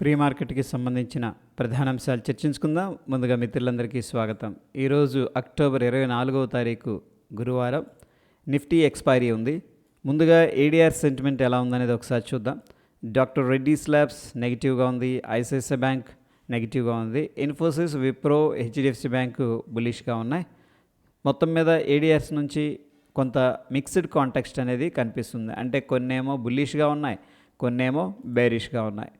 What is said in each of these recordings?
Pre మార్కెట్కి సంబంధించిన ప్రధాన అంశాలు చర్చించుకుందాం. ముందుగా మిత్రులందరికీ స్వాగతం. ఈరోజు అక్టోబర్ 24వ తారీఖు గురువారం. నిఫ్టీ ఎక్స్పైరీ ఉంది. ముందుగా ఏడిఆర్ సెంటిమెంట్ ఎలా ఉందనేది ఒకసారి చూద్దాం. డాక్టర్ రెడ్డీస్ ల్యాబ్స్ నెగిటివ్గా ఉంది. ఐసిఐసిఐ బ్యాంక్ నెగిటివ్గా ఉంది. ఇన్ఫోసిస్, విప్రో, హెచ్డిఎఫ్సి బ్యాంకు బులిష్గా ఉన్నాయి. మొత్తం మీద ఏడిఆర్స్ నుంచి కొంత మిక్స్డ్ కాంటెక్స్ట్ అనేది కనిపిస్తుంది. అంటే కొన్నేమో బుల్లిష్గా ఉన్నాయి, కొన్నేమో బేరిష్గా ఉన్నాయి.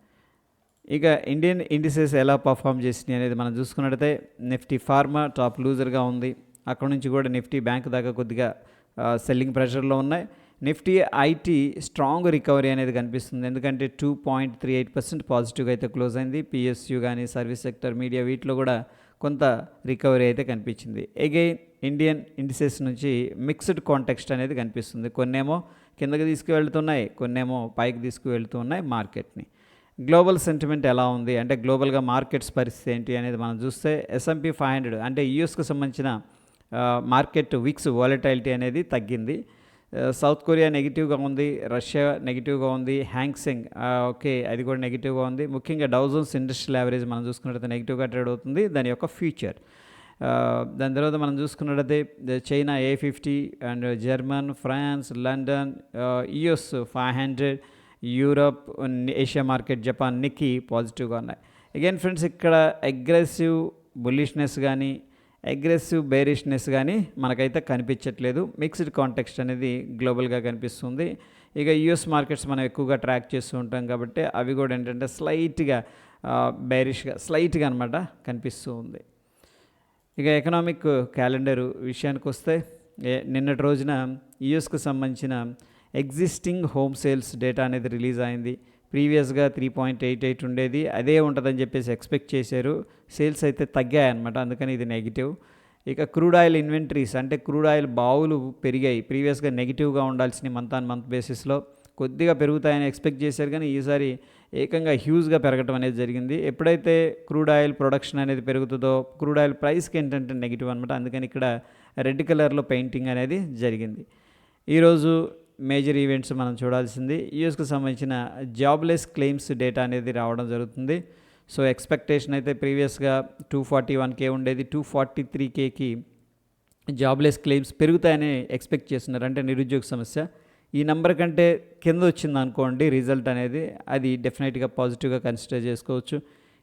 ఇక ఇండియన్ ఇండిసెస్ ఎలా పర్ఫామ్ చేసినాయి అనేది మనం చూసుకున్నట్టయితే నిఫ్టీ ఫార్మా టాప్ లూజర్గా ఉంది. అక్కడ నుంచి కూడా నిఫ్టీ బ్యాంక్ దాకా కొద్దిగా సెల్లింగ్ ప్రెషర్లో ఉన్నాయి. నిఫ్టీ ఐటీ స్ట్రాంగ్ రికవరీ అనేది కనిపిస్తుంది. ఎందుకంటే 2.38% పాజిటివ్గా అయితే క్లోజ్ అయింది. పిఎస్యు కానీ సర్వీస్ సెక్టర్, మీడియా వీటిలో కూడా కొంత రికవరీ అయితే కనిపించింది. అగైన్ ఇండియన్ ఇండిసెస్ నుంచి మిక్స్డ్ కాంటెక్స్ట్ అనేది కనిపిస్తుంది. కొన్నేమో కిందకి తీసుకువెళ్తున్నాయి, కొన్నేమో పైకి తీసుకువెళ్తున్నాయి మార్కెట్ని. గ్లోబల్ సెంటిమెంట్ ఎలా ఉంది అంటే గ్లోబల్గా మార్కెట్స్ పరిస్థితి ఏంటి అనేది మనం చూస్తే S&P 500 అంటే యూఎస్కి సంబంధించిన మార్కెట్ విక్స్ వాలటైలిటీ అనేది తగ్గింది. సౌత్ కొరియా నెగిటివ్గా ఉంది, రష్యా నెగిటివ్గా ఉంది, హ్యాంగ్సెంగ్ అది కూడా నెగిటివ్గా ఉంది. ముఖ్యంగా డౌ జోన్స్ ఇండస్ట్రియల్ యావరేజ్ మనం చూసుకున్నట్లయితే నెగిటివ్గా ట్రేడ్ అవుతుంది, దాని యొక్క ఫ్యూచర్. దాని తర్వాత మనం చూసుకున్నట్లయితే China A50 and German, France, London, US 500, Europe, Asia market, Japan, Nikkei పాజిటివ్గా ఉన్నాయి. అగైన్ ఫ్రెండ్స్, ఇక్కడ అగ్రెసివ్ బుల్లిష్నెస్ కానీ అగ్రెసివ్ బేరిష్నెస్ కానీ మనకైతే కనిపించట్లేదు. మిక్స్డ్ కాంటెక్స్ట్ అనేది గ్లోబల్గా కనిపిస్తుంది. ఇక యూఎస్ మార్కెట్స్ మనం ఎక్కువగా ట్రాక్ చేస్తూ ఉంటాం కాబట్టి అవి కూడా ఏంటంటే స్లైట్గా స్లైట్గా అనమాట కనిపిస్తూ ఉంది. ఇక ఎకనామిక్ క్యాలెండర్ విషయానికి వస్తే నిన్నటి రోజున యూఎస్కి సంబంధించిన ఎగ్జిస్టింగ్ హోమ్ సేల్స్ డేటా అనేది రిలీజ్ అయింది. ప్రీవియస్గా 3.88 ఉండేది, అదే ఉంటుందని చెప్పేసి ఎక్స్పెక్ట్ చేశారు. సేల్స్ అయితే తగ్గాయన్నమాట, అందుకని ఇది నెగిటివ్. ఇక క్రూడ్ ఆయిల్ ఇన్వెంటరీస్ అంటే క్రూడ్ ఆయిల్ బావులు పెరిగాయి. ప్రీవియస్గా నెగిటివ్గా ఉండాల్సిన మంత్ ఆన్ మంత్ బేసిస్లో కొద్దిగా పెరుగుతాయని ఎక్స్పెక్ట్ చేశారు, కానీ ఈసారి ఏకంగా హ్యూజ్గా పెరగడం అనేది జరిగింది. ఎప్పుడైతే క్రూడ్ ఆయిల్ ప్రొడక్షన్ అనేది పెరుగుతుందో క్రూడ్ ఆయిల్ ప్రైస్కి ఏంటంటే నెగిటివ్ అనమాట, అందుకని ఇక్కడ రెడ్ కలర్లో పెయింటింగ్ అనేది జరిగింది. ఈరోజు మేజర్ ఈవెంట్స్ మనం చూడాల్సింది. యూఎస్కి సంబంధించిన జాబ్లెస్ క్లెయిమ్స్ డేటా అనేది రావడం జరుగుతుంది. సో ఎక్స్పెక్టేషన్ అయితే ప్రీవియస్గా 241K ఉండేది, 243Kకి జాబ్లెస్ క్లెయిమ్స్ పెరుగుతాయని ఎక్స్పెక్ట్ చేస్తున్నారు. అంటే నిరుద్యోగ సమస్య ఈ నెంబర్ కంటే కింద వచ్చింది అనుకోండి రిజల్ట్ అనేది, అది డెఫినెట్గా పాజిటివ్గా కన్సిడర్ చేసుకోవచ్చు.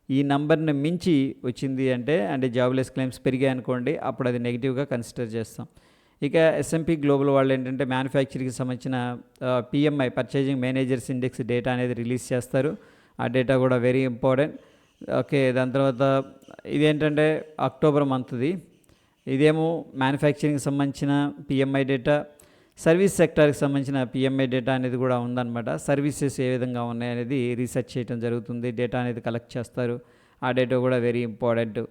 ఈ నెంబర్ని మించి వచ్చింది అంటే జాబ్లెస్ క్లెయిమ్స్ పెరిగాయి అనుకోండి, అప్పుడు అది నెగిటివ్గా కన్సిడర్ చేస్తాం. ఇక S&P గ్లోబల్ వాళ్ళు ఏంటంటే మ్యానుఫ్యాక్చరింగ్కి సంబంధించిన PMI purchasing managers index data అనేది రిలీజ్ చేస్తారు. ఆ డేటా కూడా వెరీ ఇంపార్టెంట్. దాని తర్వాత ఇదేంటంటే అక్టోబర్ మంత్ది, ఇదేమో మ్యానుఫ్యాక్చరింగ్కి సంబంధించిన PMI డేటా, సర్వీస్ సెక్టార్కి సంబంధించిన PMI డేటా అనేది కూడా ఉందన్నమాట. సర్వీసెస్ ఏ విధంగా ఉన్నాయనేది రీసెర్చ్ చేయడం జరుగుతుంది, డేటా అనేది కలెక్ట్ చేస్తారు. ఆ డేటా కూడా వెరీ ఇంపార్టెంట్.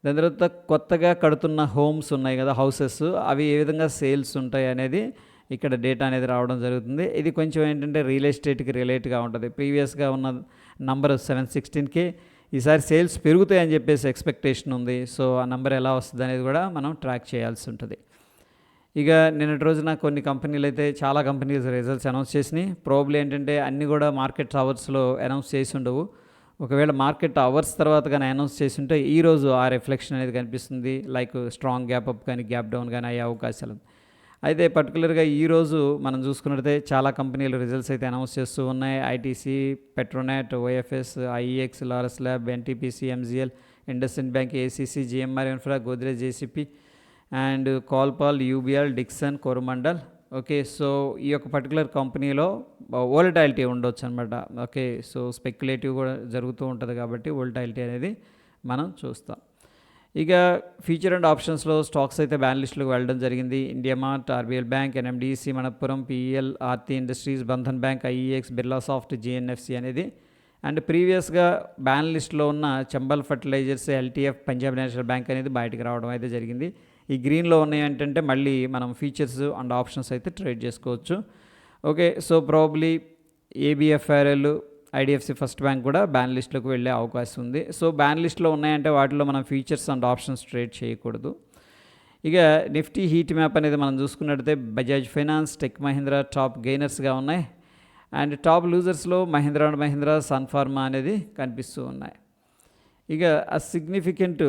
దాని తర్వాత కొత్తగా కడుతున్న హోమ్స్ ఉన్నాయి కదా, హౌసెస్, అవి ఏ విధంగా సేల్స్ ఉంటాయి అనేది ఇక్కడ డేటా అనేది రావడం జరుగుతుంది. ఇది కొంచెం ఏంటంటే రియల్ ఎస్టేట్కి రిలేట్గా ఉంటుంది. ప్రీవియస్గా ఉన్న నంబర్ 716K, ఈసారి సేల్స్ పెరుగుతాయని చెప్పేసి ఎక్స్పెక్టేషన్ ఉంది. సో ఆ నెంబర్ ఎలా వస్తుంది అనేది కూడా మనం ట్రాక్ చేయాల్సి ఉంటుంది. ఇక నిన్నటి రోజున కొన్ని కంపెనీలు అయితే చాలా కంపెనీస్ రిజల్ట్స్ అనౌన్స్ చేసినాయి. ప్రాబ్లీ ఏంటంటే అన్నీ కూడా మార్కెట్ అవర్స్లో అనౌన్స్ చేసి ఉండవు. ఒకవేళ మార్కెట్ అవర్స్ తర్వాత కానీ అనౌన్స్ చేసి ఉంటే ఈరోజు ఆ రిఫ్లెక్షన్ అనేది కనిపిస్తుంది. లైక్ స్ట్రాంగ్ గ్యాప్ అప్ కానీ గ్యాప్ డౌన్ కానీ అయ్యే అవకాశాలు. అయితే పర్టికులర్గా ఈరోజు మనం చూసుకున్నట్లయితే చాలా కంపెనీలు రిజల్ట్స్ అయితే అనౌన్స్ చేస్తూ ఉన్నాయి. ITC, Petronet, OFS, IEX, Laurus lab, NTPC, MGL, IndusInd bank, ACC, GMR infra, Godrej JCP and కాల్పాల్, UBL, Dixon, Coromandel. So ఈ యొక్క పర్టికులర్ కంపెనీలో వోలటాలిటీ ఉండొచ్చు అనమాట. సో స్పెక్యులేటివ్ కూడా జరుగుతూ ఉంటుంది కాబట్టి వోలటాలిటీ అనేది మనం చూస్తాం. ఇక ఫ్యూచర్ అండ్ ఆప్షన్స్లో స్టాక్స్ అయితే బ్యాన్ లిస్టులకు వెళ్ళడం జరిగింది. India Mart, RBL Bank, NMDC, Manappuram, PEL, Aarti Industries, Bandhan Bank, IEX, Birla Soft, GNFC అనేది. అండ్ ప్రీవియస్గా బ్యాన్ లిస్ట్లో ఉన్న Chambal Fertilisers, LTF, Punjab National Bank అనేది బయటకు రావడం అయితే జరిగింది. ఈ గ్రీన్లో ఉన్నాయి ఏంటంటే మళ్ళీ మనం ఫీచర్స్ అండ్ ఆప్షన్స్ అయితే ట్రేడ్ చేసుకోవచ్చు. So probably ABFRL, IDFC first bank కూడా బ్యాన్ లిస్ట్లోకి వెళ్ళే అవకాశం ఉంది. సో బ్యాన్ లిస్ట్లో ఉన్నాయంటే వాటిలో మనం ఫీచర్స్ అండ్ ఆప్షన్స్ ట్రేడ్ చేయకూడదు. ఇక నిఫ్టీ హీట్ మ్యాప్ అనేది మనం చూసుకున్నట్టయితే Bajaj Finance, Tech Mahindra top గెయినర్స్గా ఉన్నాయి. అండ్ టాప్ లూజర్స్లో Mahindra and Mahindra, Sun Pharma అనేది కనిపిస్తూ ఉన్నాయి. ఇక ఆ సిగ్నిఫికెంట్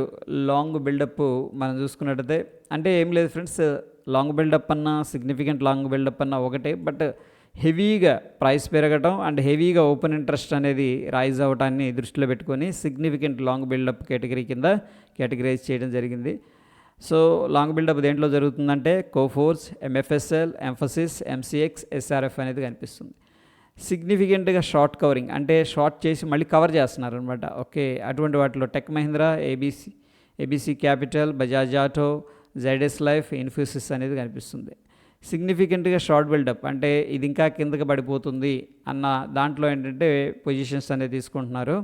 లాంగ్ బిల్డప్ మనం చూసుకున్నట్టయితే అంటే ఏం లేదు ఫ్రెండ్స్, లాంగ్ బిల్డప్ అన్నా సిగ్నిఫికెంట్ లాంగ్ బిల్డప్ అన్నా ఒకటే, బట్ హెవీగా ప్రైస్ పెరగటం అండ్ హెవీగా ఓపెన్ ఇంట్రెస్ట్ అనేది రైజ్ అవ్వటాన్ని దృష్టిలో పెట్టుకొని సిగ్నిఫికెంట్ లాంగ్ బిల్డప్ కేటగిరీ కింద కేటగిరైజ్ చేయడం జరిగింది. సో లాంగ్ బిల్డప్ దేంట్లో జరుగుతుందంటే కోఫోర్స్, ఎంఎఫ్ఎస్ఎల్, ఎంఫసిస్, ఎంసీఎక్స్, ఎస్ఆర్ఎఫ్ అనేది కనిపిస్తుంది. సిగ్నిఫికెంట్గా షార్ట్ కవరింగ్ అంటే షార్ట్ చేసి మళ్ళీ కవర్ చేస్తున్నారు అనమాట. ఓకే, అటువంటి వాటిలో tech Mahindra, ABC capital, Bajaj auto, Zydus life, Infosys అనేది కనిపిస్తుంది. సిగ్నిఫికెంట్గా షార్ట్ బిల్డప్ అంటే ఇది ఇంకా కిందకి పడిపోతుంది అన్న దాంట్లో ఏంటంటే పొజిషన్స్ అనేది తీసుకుంటున్నారు.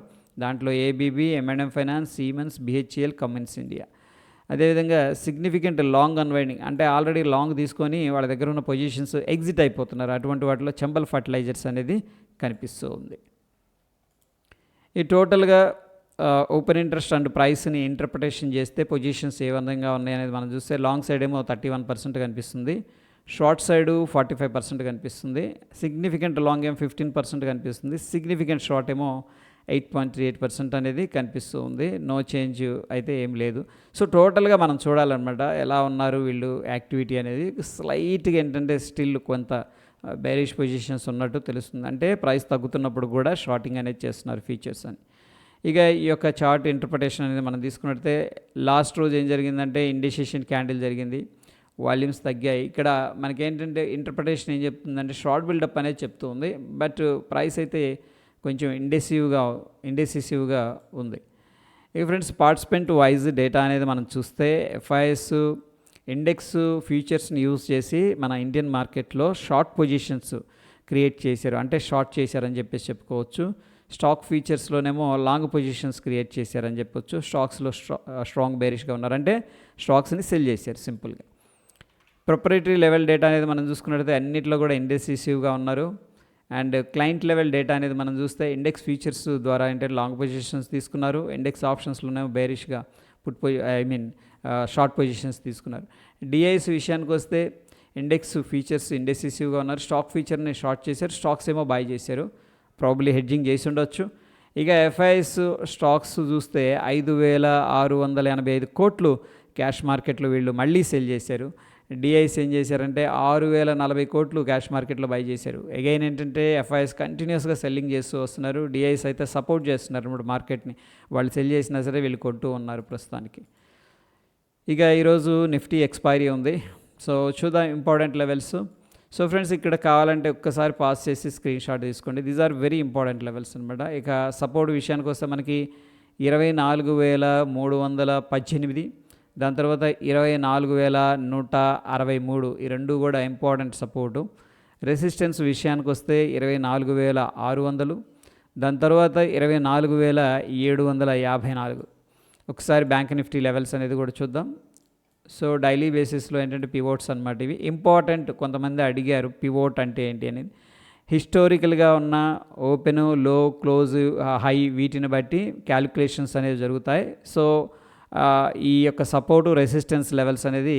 దాంట్లో ABB, ఎంఎండ్ఎం finance, Siemens, BHEL, Cummins India. అదేవిధంగా సిగ్నిఫికెంట్ లాంగ్ అన్వైండింగ్ అంటే ఆల్రెడీ లాంగ్ తీసుకొని వాళ్ళ దగ్గర ఉన్న పొజిషన్స్ ఎగ్జిట్ అయిపోతున్నారు. అటువంటి వాటిలో చంబల్ ఫర్టిలైజర్స్ అనేది కనిపిస్తూ ఉంది. ఈ టోటల్గా ఓపెన్ ఇంట్రెస్ట్ అండ్ ప్రైస్ని ఇంటర్ప్రిటేషన్ చేస్తే పొజిషన్స్ ఏ విధంగా ఉన్నాయనేది మనం చూస్తే లాంగ్ సైడ్ ఏమో 31% కనిపిస్తుంది, షార్ట్ సైడు 45% కనిపిస్తుంది, సిగ్నిఫికెంట్ లాంగ్ ఏమో 15% కనిపిస్తుంది, సిగ్నిఫికెంట్ షార్ట్ ఏమో 8.38% అనేది కనిపిస్తూ ఉంది. నో చేంజ్ అయితే ఏం లేదు. సో టోటల్గా మనం చూడాలన్నమాట ఎలా ఉన్నారు వీళ్ళు యాక్టివిటీ అనేది. స్లైట్గా ఏంటంటే స్టిల్ కొంత బేరిష్ పొజిషన్స్ ఉన్నట్టు తెలుస్తుంది. అంటే ప్రైస్ తగ్గుతున్నప్పుడు కూడా షార్టింగ్ అనేది చేస్తున్నారు ఫీచర్స్ అని. ఇక ఈ యొక్క చార్ట్ ఇంటర్ప్రిటేషన్ అనేది మనం తీసుకున్నట్లయితే లాస్ట్ రోజు ఏం జరిగిందంటే ఇండిసిషన్ క్యాండిల్ జరిగింది, వాల్యూమ్స్ తగ్గాయి. ఇక్కడ మనకేంటంటే ఇంటర్ప్రిటేషన్ ఏం చెప్తుందంటే షార్ట్ బిల్డప్ అనేది చెప్తుంది, బట్ ప్రైస్ అయితే కొంచెం ఇండెసిసివ్గా ఉంది. ఇక ఫ్రెండ్స్ పార్టిసిపెంట్ వైజ్ డేటా అనేది మనం చూస్తే ఎఫ్ఐఎస్ ఇండెక్స్ ఫ్యూచర్స్ని యూజ్ చేసి మన ఇండియన్ మార్కెట్లో షార్ట్ పొజిషన్స్ క్రియేట్ చేశారు, అంటే షార్ట్ చేశారని చెప్పేసి చెప్పుకోవచ్చు. స్టాక్ ఫీచర్స్లోనేమో లాంగ్ పొజిషన్స్ క్రియేట్ చేశారని చెప్పొచ్చు. స్టాక్స్లో స్ట్రాంగ్ బేరిష్గా ఉన్నారంటే స్టాక్స్ని సెల్ చేశారు సింపుల్గా. ప్రొపరేటరీ లెవెల్ డేటా అనేది మనం చూసుకున్నట్లయితే అన్నింటిలో కూడా ఇండెసిసివ్గా ఉన్నారు. అండ్ క్లయింట్ లెవెల్ డేటా అనేది మనం చూస్తే ఇండెక్స్ ఫీచర్స్ ద్వారా అంటే లాంగ్ పొజిషన్స్ తీసుకున్నారు, ఇండెక్స్ ఆప్షన్స్లోనేమో బేరిష్గా షార్ట్ పొజిషన్స్ తీసుకున్నారు. డిఐస్ విషయానికి వస్తే ఇండెక్స్ ఫీచర్స్ ఇండెసిసివ్గా ఉన్నారు, స్టాక్ ఫీచర్ని షార్ట్ చేశారు, స్టాక్స్ ఏమో బై చేశారు, ప్రాబబ్లీ హెడ్జింగ్ చేసి ఉండొచ్చు. ఇక ఎఫ్ఐఎస్ స్టాక్స్ చూస్తే 5,685 కోట్లు క్యాష్ మార్కెట్లో వీళ్ళు మళ్ళీ సెల్ చేశారు. డిఐస్ ఏం చేశారంటే 6,040 కోట్లు క్యాష్ మార్కెట్లో బై చేశారు. అగైన్ ఏంటంటే ఎఫ్ఐఎస్ కంటిన్యూస్గా సెల్లింగ్ చేస్తూ వస్తున్నారు, డిఐస్ అయితే సపోర్ట్ చేస్తున్నారు ఇప్పుడు మార్కెట్ని. వాళ్ళు సెల్ చేసినా సరే వీళ్ళు కొంటూ ఉన్నారు ప్రస్తుతానికి. ఇక ఈరోజు నిఫ్టీ ఎక్స్పైరీ ఉంది. సో చూద్దాం ఇంపార్టెంట్ లెవెల్స్. సో ఫ్రెండ్స్ ఇక్కడ కావాలంటే ఒక్కసారి పాస్ చేసి స్క్రీన్ షాట్ తీసుకోండి. These are very important levels అనమాట. ఇక సపోర్ట్ విషయానికి వస్తే మనకి 24,318, దాని తర్వాత 24,163, ఈ రెండు కూడా ఇంపార్టెంట్ సపోర్టు. రెసిస్టెన్స్ విషయానికి వస్తే 24,600, దాని తర్వాత 24,754. ఒకసారి బ్యాంక్ నిఫ్టీ లెవెల్స్ అనేది కూడా చూద్దాం. సో డైలీ బేసిస్లో ఏంటంటే పివోట్స్ అనమాట. ఇవి ఇంపార్టెంట్, కొంతమంది అడిగారు పివోట్ అంటే ఏంటి అనేది. హిస్టారికల్గా ఉన్న ఓపెను, లో, క్లోజ్, హై వీటిని బట్టి క్యాలిక్యులేషన్స్ అనేవి జరుగుతాయి. సో ఈ యొక్క సపోర్టు రెసిస్టెన్స్ లెవెల్స్ అనేది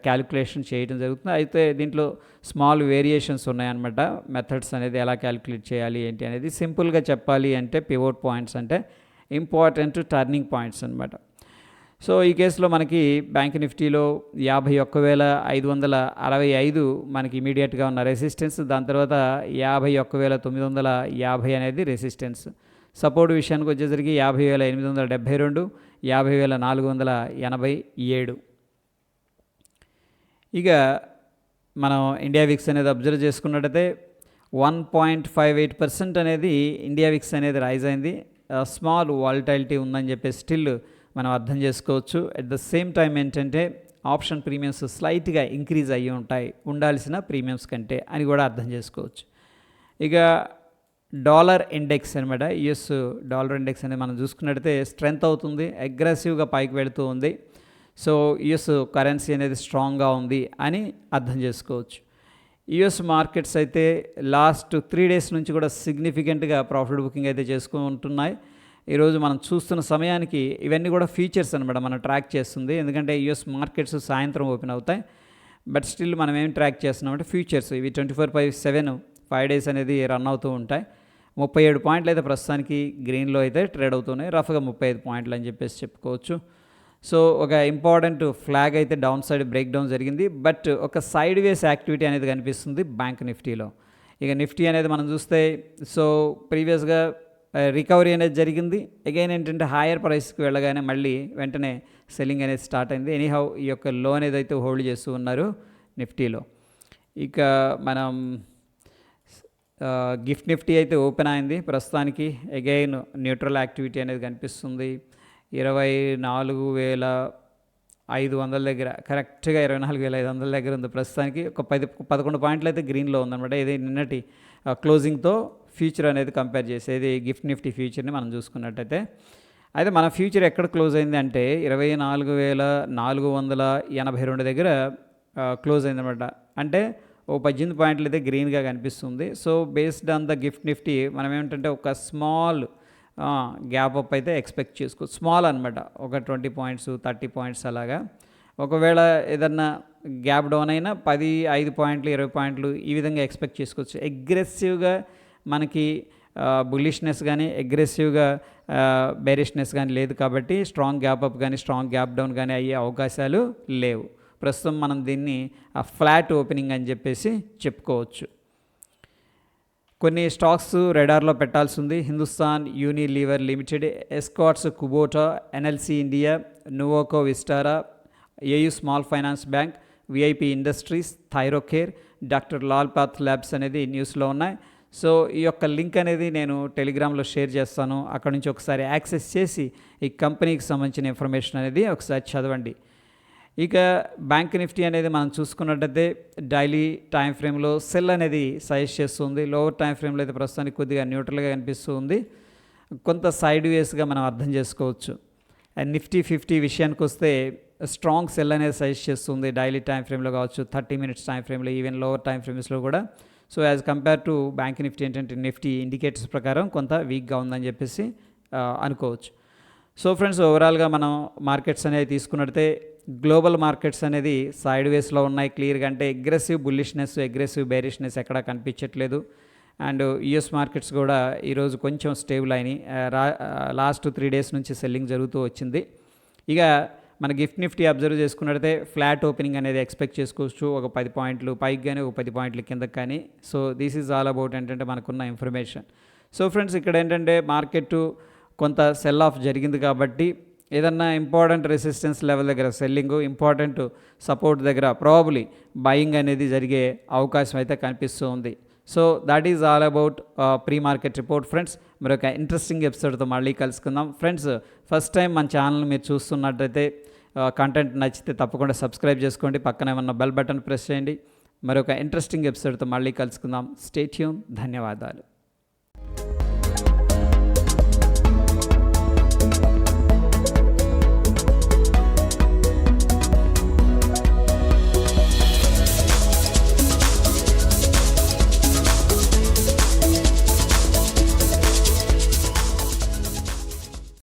క్యాలిక్యులేషన్ చేయడం జరుగుతుంది. అయితే దీంట్లో స్మాల్ వేరియేషన్స్ ఉన్నాయన్నమాట. మెథడ్స్ అనేది ఎలా క్యాలిక్యులేట్ చేయాలి ఏంటి అనేది. సింపుల్గా చెప్పాలి అంటే పివోట్ పాయింట్స్ అంటే ఇంపార్టెంట్ టర్నింగ్ పాయింట్స్ అనమాట. సో ఈ కేసులో మనకి బ్యాంక్ నిఫ్టీలో 51,565 మనకి ఇమీడియట్గా ఉన్న రెసిస్టెన్స్, దాని తర్వాత 51,950 అనేది రెసిస్టెన్స్. సపోర్ట్ విషయానికి వచ్చేసరికి 50,872, 50,487. ఇక మనం ఇండియా విక్స్ అనేది అబ్జర్వ్ చేసుకున్నట్టయితే 1.58% అనేది ఇండియా విక్స్ అనేది రైజ్ అయింది. స్మాల్ వాలటైలిటీ ఉందని చెప్పి స్టిల్ మనం అర్థం చేసుకోవచ్చు. అట్ ద సేమ్ టైం ఏంటంటే ఆప్షన్ ప్రీమియమ్స్ స్లైట్గా ఇంక్రీజ్ అయ్యి ఉండాల్సిన ప్రీమియమ్స్ కంటే అని కూడా అర్థం చేసుకోవచ్చు. ఇక డాలర్ ఇండెక్స్ అనమాట, యుఎస్ డాలర్ ఇండెక్స్ అనేది మనం చూసుకున్నట్టయితే స్ట్రెంత్ అవుతుంది, అగ్రెసివ్గా పైకి వెళుతూ ఉంది. సో యుఎస్ కరెన్సీ అనేది స్ట్రాంగ్గా ఉంది అని అర్థం చేసుకోవచ్చు. యుఎస్ మార్కెట్స్ అయితే లాస్ట్ 3 డేస్ నుంచి కూడా సిగ్నిఫికెంట్గా ప్రాఫిట్ బుకింగ్ అయితే చేసుకుంటున్నాయి. ఈరోజు మనం చూస్తున్న సమయానికి ఇవన్నీ కూడా ఫీచర్స్ అనమాట మనం ట్రాక్ చేస్తుంది. ఎందుకంటే యుఎస్ మార్కెట్స్ సాయంత్రం ఓపెన్ అవుతాయి, బట్ స్టిల్ మనం ఏం ట్రాక్ చేస్తున్నామంటే ఫ్యూచర్స్. ఇవి 24/7 5 డేస్ అనేది రన్ అవుతూ ఉంటాయి. 37 పాయింట్లు అయితే ప్రస్తుతానికి గ్రీన్లో అయితే ట్రేడ్ అవుతున్నాయి. రఫ్గా 35 పాయింట్లు అని చెప్పేసి చెప్పుకోవచ్చు. సో ఒక ఇంపార్టెంట్ ఫ్లాగ్ అయితే డౌన్ సైడ్ బ్రేక్ డౌన్ జరిగింది. బట్ ఒక సైడ్ వేస్ యాక్టివిటీ అనేది కనిపిస్తుంది బ్యాంక్ నిఫ్టీలో. ఇక నిఫ్టీ అనేది మనం చూస్తే సో ప్రీవియస్గా రికవరీ అనేది జరిగింది. అగైన్ ఏంటంటే హైయర్ ప్రైస్కి వెళ్ళగానే మళ్ళీ వెంటనే సెల్లింగ్ అనేది స్టార్ట్ అయింది. ఎనీహౌ ఈ యొక్క లో అనేది అయితే హోల్డ్ చేస్తూ ఉన్నారు నిఫ్టీలో. ఇక మనం గిఫ్ట్ నిఫ్టీ అయితే ఓపెన్ అయింది ప్రస్తుతానికి. అగైన్ న్యూట్రల్ యాక్టివిటీ అనేది కనిపిస్తుంది. 24,500 దగ్గర, కరెక్ట్గా 24,500 దగ్గర ఉంది ప్రస్తుతానికి. ఒక 11 పాయింట్లు అయితే గ్రీన్లో ఉందన్నమాట. ఇది నిన్నటి క్లోజింగ్తో ఫ్యూచర్ అనేది కంపేర్ చేసేది గిఫ్ట్ నిఫ్టీ ఫ్యూచర్ని మనం చూసుకున్నట్టయితే. అయితే మన ఫ్యూచర్ ఎక్కడ క్లోజ్ అయింది అంటే 24,482 దగ్గర క్లోజ్ అయిందన్నమాట. అంటే ఓ 18 పాయింట్లు అయితే గ్రీన్గా కనిపిస్తుంది. So based on the gift Nifty మనం ఏమిటంటే ఒక స్మాల్ గ్యాప్ అప్ అయితే ఎక్స్పెక్ట్ చేసుకోవచ్చు. స్మాల్ అనమాట, ఒక 20 పాయింట్స్ 30 పాయింట్స్ అలాగా. ఒకవేళ ఏదన్నా గ్యాప్ డౌన్ అయినా 10, 5 పాయింట్లు 20 పాయింట్లు ఈ విధంగా ఎక్స్పెక్ట్ చేసుకోవచ్చు. అగ్రెసివ్గా మనకి బుల్లిష్నెస్ కానీ అగ్రెసివ్గా బేరిష్నెస్ కానీ లేదు కాబట్టి స్ట్రాంగ్ గ్యాప్ అప్ కానీ స్ట్రాంగ్ గ్యాప్ డౌన్ కానీ అయ్యే అవకాశాలు లేవు. ప్రస్తుతం మనం దీన్ని ఫ్లాట్ ఓపెనింగ్ అని చెప్పేసి చెప్పుకోవచ్చు. కొన్ని స్టాక్స్ రెడార్లో పెట్టాల్సి ఉంది. Hindustan Unilever Limited, Escorts Kubota, NLC India, Nuvoco Vistara, AU Small Finance Bank, VIP Industries, Thyrocare, Doctor Lal Path Labs అనేది న్యూస్లో ఉన్నాయి. సో ఈ యొక్క లింక్ అనేది నేను టెలిగ్రామ్లో షేర్ చేస్తాను. అక్కడ నుంచి ఒకసారి యాక్సెస్ చేసి ఈ కంపెనీకి సంబంధించిన ఇన్ఫర్మేషన్ అనేది ఒకసారి చదవండి. ఇక బ్యాంక్ నిఫ్టీ అనేది మనం చూసుకున్నట్టయితే డైలీ టైం ఫ్రేమ్లో సెల్ అనేది సజెస్ట్ చేస్తుంది. లోవర్ టైం ఫ్రేమ్లో అయితే ప్రస్తుతానికి కొద్దిగా న్యూట్రల్గా కనిపిస్తుంది. కొంత సైడ్ వేస్గా మనం అర్థం చేసుకోవచ్చు. నిఫ్టీ 50 విషయానికి వస్తే స్ట్రాంగ్ సెల్ అనేది సజెస్ట్ చేస్తుంది డైలీ టైం ఫ్రేమ్లో కావచ్చు, 30 మినిట్స్ టైం ఫ్రేమ్లో, ఈవెన్ లోవర్ టైం ఫ్రేమ్స్లో కూడా. So as compare to bank Nifty ఏంటంటే నిఫ్టీ ఇండికేటర్స్ ప్రకారం కొంత వీక్గా ఉందని చెప్పేసి అనుకోవచ్చు. సో ఫ్రెండ్స్, ఓవరాల్గా మనం మార్కెట్స్ అనేది తీసుకున్నట్టయితే గ్లోబల్ మార్కెట్స్ అనేది సైడ్ వేస్లో ఉన్నాయి క్లియర్గా. అంటే అగ్రెసివ్ బుల్లిష్నెస్ అగ్రెసివ్ బేరిష్నెస్ ఎక్కడా కనిపించట్లేదు. అండ్ యుఎస్ మార్కెట్స్ కూడా ఈరోజు కొంచెం స్టేబుల్ అయినాయి. లాస్ట్ 3 డేస్ నుంచి సెల్లింగ్ జరుగుతూ వచ్చింది. ఇక మన గిఫ్ట్ నిఫ్టీ అబ్జర్వ్ చేసుకున్నట్టయితే ఫ్లాట్ ఓపెనింగ్ అనేది ఎక్స్పెక్ట్ చేసుకోవచ్చు. ఒక 10 పాయింట్లు పైకి కానీ ఒక 10 పాయింట్ల కిందకి కానీ. So this is all about ఏంటంటే మనకున్న ఇన్ఫర్మేషన్. సో ఫ్రెండ్స్, ఇక్కడ ఏంటంటే మార్కెట్ కొంత సెల్ ఆఫ్ జరిగింది కాబట్టి ఏదన్నా ఇంపార్టెంట్ రెసిస్టెన్స్ లెవెల్ దగ్గర సెల్లింగ్, ఇంపార్టెంట్ సపోర్ట్ దగ్గర ప్రాబబ్లీ బయింగ్ అనేది జరిగే అవకాశం అయితే కనిపిస్తూ ఉంది. So that is all about pre market report friends. మరొక ఇంట్రెస్టింగ్ ఎపిసోడ్తో మళ్ళీ కలుసుకుందాం ఫ్రెండ్స్. ఫస్ట్ టైం మన ఛానల్ మీరు చూస్తున్నట్టయితే కంటెంట్ నచ్చితే తప్పకుండా సబ్స్క్రైబ్ చేసుకోండి. పక్కనే ఉన్న బెల్ బటన్ ప్రెస్ చేయండి. మరొక ఇంట్రెస్టింగ్ ఎపిసోడ్తో మళ్ళీ కలుసుకుందాం. Stay tune. ధన్యవాదాలు.